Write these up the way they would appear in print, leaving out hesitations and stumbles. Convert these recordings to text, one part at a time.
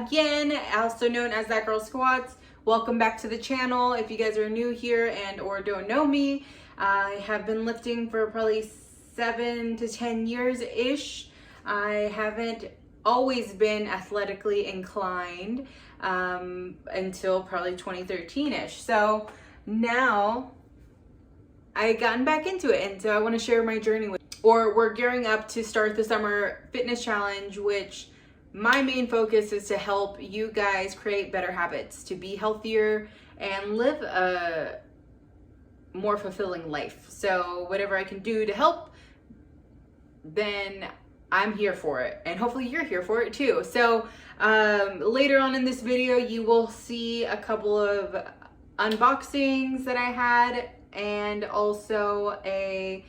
again, also known as That Girl Squats. Welcome back to the channel. If you guys are new here and or don't know me, I have been lifting for probably 7 to 10 years ish. I haven't always been athletically inclined until probably 2013 ish. So now I gotten back into it, and so I want to share my journey with you. Or we're gearing up to start the summer fitness challenge, which my main focus is to help you guys create better habits, to be healthier and live a more fulfilling life. So whatever I can do to help, then I'm here for it, and hopefully you're here for it too. So later on in this video, you will see a couple of unboxings that I had, and also a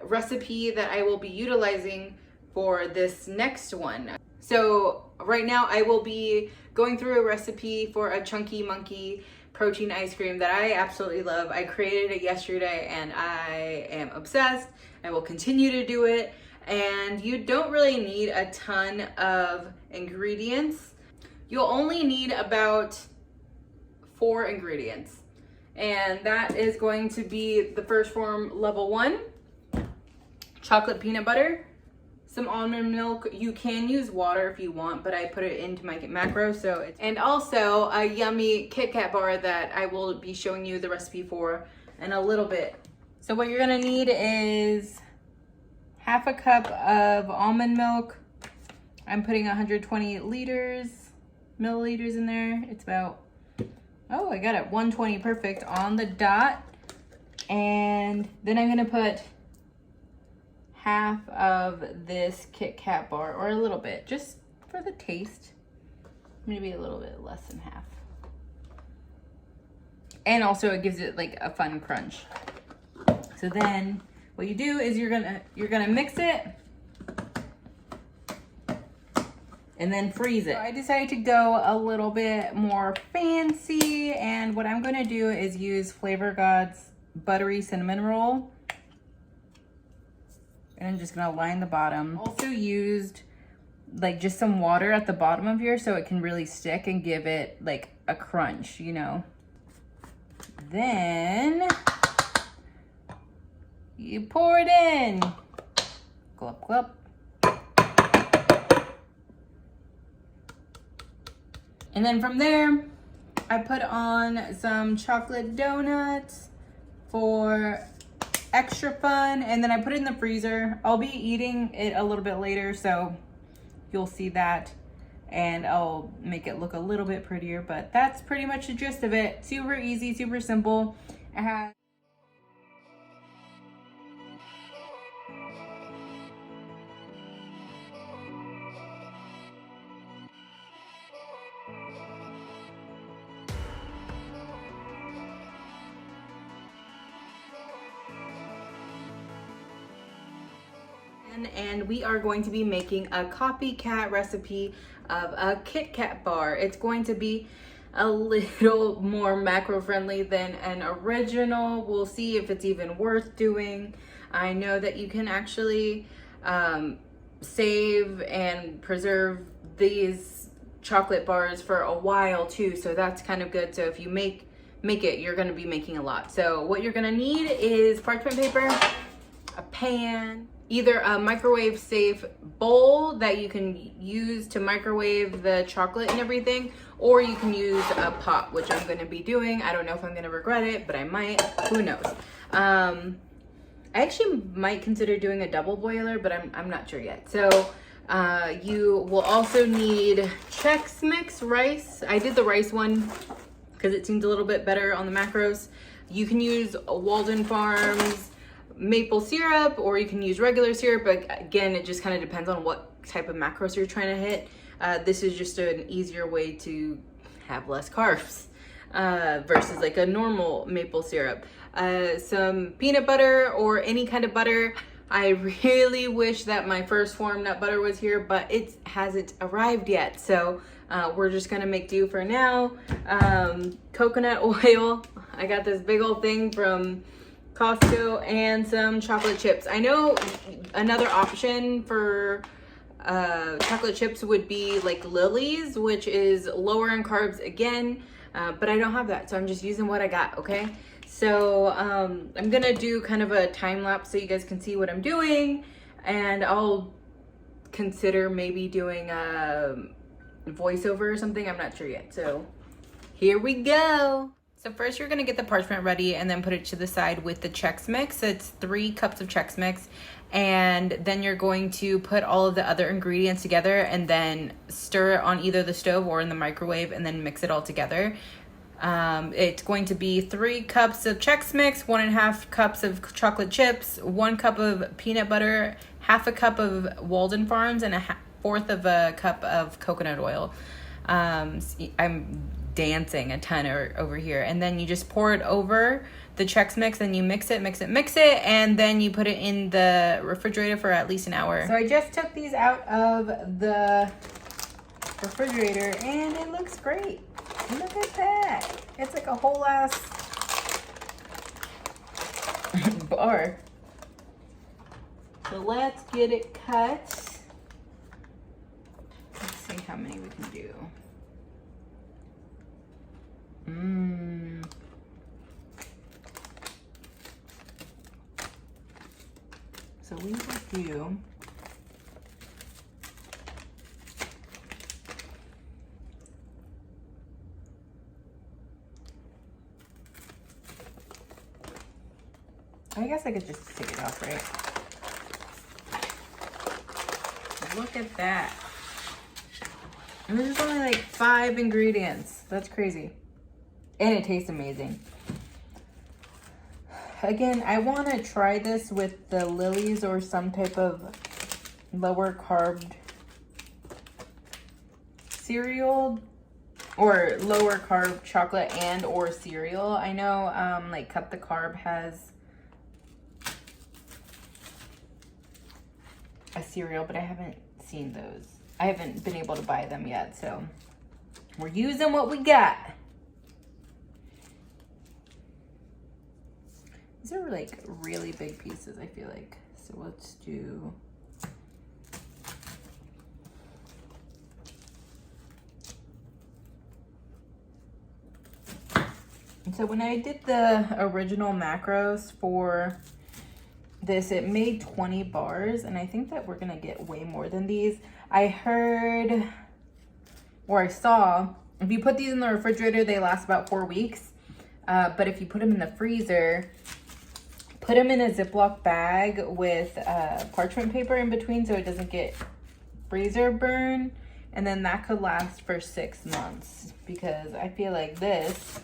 recipe that I will be utilizing for this next one. So right now I will be going through a recipe for a Chunky Monkey protein ice cream that I absolutely love. I created it yesterday and I am obsessed. I will continue to do it, and you don't really need a ton of ingredients. You'll only need about 4 ingredients, and that is going to be the first form, level 1, chocolate peanut butter, some almond milk. You can use water if you want, but I put it into my macro, so it's, and also a yummy Kit Kat bar that I will be showing you the recipe for in a little bit. So what you're gonna need is half a cup of almond milk. I'm putting 120 milliliters in there. It's about, oh, I got it, 120, perfect, on the dot. And then I'm gonna put half of this Kit Kat bar, or a little bit, just for the taste. Maybe a little bit less than half. And also it gives it like a fun crunch. So then what you do is you're gonna mix it and then freeze it. So I decided to go a little bit more fancy, and what I'm gonna do is use Flavor God's Buttery Cinnamon Roll. And I'm just gonna line the bottom. Also used like just some water at the bottom of here so it can really stick and give it like a crunch, you know. Then you pour it in. Glop, glop. And then from there, I put on some chocolate donuts for extra fun, and then I put it in the freezer. I'll be eating it a little bit later, so you'll see that, and I'll make it look a little bit prettier, but that's pretty much the gist of it. Super easy, super simple. I had and we are going to be making a copycat recipe of a Kit Kat bar. It's going to be a little more macro friendly than an original. We'll see if it's even worth doing. I know that you can actually save and preserve these chocolate bars for a while too, so that's kind of good. So if you make it, you're going to be making a lot. So what you're going to need is parchment paper, a pan, either a microwave safe bowl that you can use to microwave the chocolate and everything, or you can use a pot, which I'm going to be doing. I don't know if I'm going to regret it, but I might, who knows. I actually might consider doing a double boiler, but I'm not sure yet. So you will also need Chex Mix rice. I did the rice one because it seemed a little bit better on the macros. You can use Walden Farms maple syrup, or you can use regular syrup, but again, it just kind of depends on what type of macros you're trying to hit. This is just an easier way to have less carbs versus like a normal maple syrup. Some peanut butter or any kind of butter. I really wish that my first form nut butter was here, but it hasn't arrived yet, so we're just gonna make do for now. Coconut oil. I got this big old thing from Costco, and some chocolate chips. I know another option for chocolate chips would be like Lily's, which is lower in carbs again, but I don't have that, so I'm just using what I got, okay? So I'm gonna do kind of a time lapse so you guys can see what I'm doing, and I'll consider maybe doing a voiceover or something. I'm not sure yet, so here we go. So first you're gonna get the parchment ready and then put it to the side with the Chex Mix. It's 3 cups of Chex Mix. And then you're going to put all of the other ingredients together and then stir it on either the stove or in the microwave and then mix it all together. It's going to be 3 cups of Chex Mix, 1.5 cups of chocolate chips, 1 cup of peanut butter, half a cup of Walden Farms, and 1/4 of a cup of coconut oil. I'm dancing a ton over here. And then you just pour it over the Chex Mix and you mix it, and then you put it in the refrigerator for at least an hour. So I just took these out of the refrigerator and it looks great. Look at that. It's like a whole ass bar. So let's get it cut. Let's see how many we can do. So we will do I guess I could just take it off, right? Look at that. And this is only like 5 ingredients. That's crazy. And it tastes amazing. Again, I want to try this with the Lily's or some type of lower carb cereal or lower carb chocolate and or cereal. I know like Cut Da Carb has a cereal, but I haven't seen those. I haven't been able to buy them yet, so we're using what we got. These are like really big pieces, I feel like. So let's do and so when I did the original macros for this, it made 20 bars, and I think that we're gonna get way more than these. I heard or I saw if you put these in the refrigerator, they last about 4 weeks. But if you put them in the freezer, put them in a Ziploc bag with parchment paper in between so it doesn't get freezer burn, and then that could last for 6 months, because I feel like this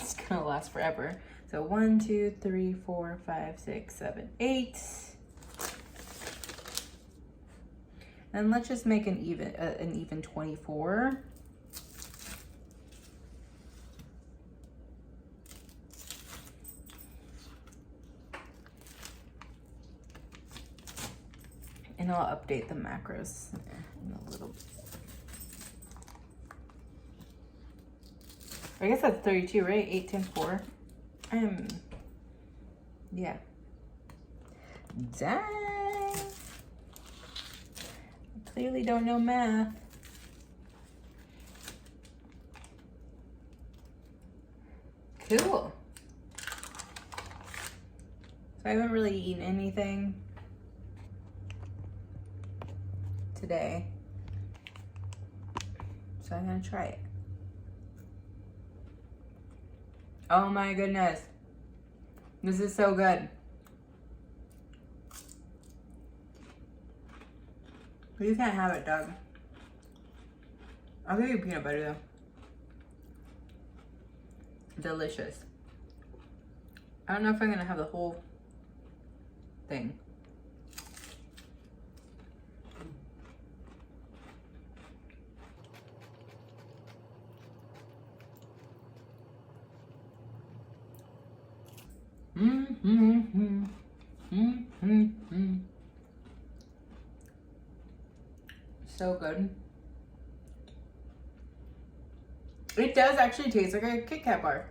is gonna last forever. So 1, 2, 3, 4, 5, 6, 7, 8. And let's just make an even 24. And I'll update the macros in a little bit. I guess that's 32, right? 8 times 4. Yeah. Dang. I clearly don't know math. Cool. So I haven't really eaten anything today, so I'm gonna try it. Oh my goodness, this is so good. You can't have it, Doug. I'll give you peanut butter though. Delicious. I don't know if I'm gonna have the whole thing. So good. It does actually taste like a Kit Kat bar.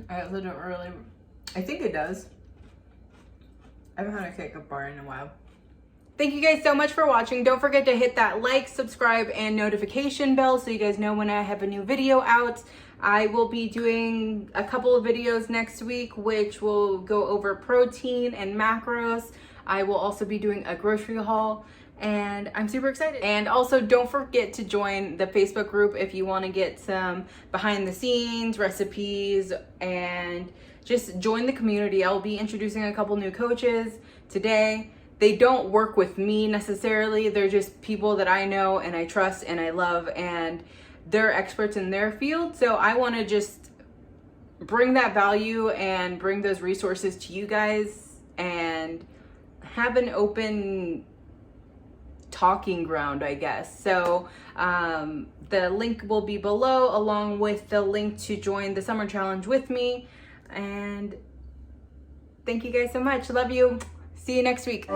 I also don't really, I think it does. I haven't had a K-Cup bar in a while. Thank you guys so much for watching. Don't forget to hit that like, subscribe, and notification bell so you guys know when I have a new video out. I will be doing a couple of videos next week, which will go over protein and macros. I will also be doing a grocery haul, and I'm super excited. And also, don't forget to join the Facebook group if you want to get some behind the scenes recipes, and just join the community. I'll be introducing a couple new coaches today. They don't work with me necessarily. They're just people that I know and I trust and I love, and they're experts in their field. So I want to just bring that value and bring those resources to you guys and have an open talking ground, I guess. So the link will be below, along with the link to join the summer challenge with me. And thank you guys so much. Love you. See you next week.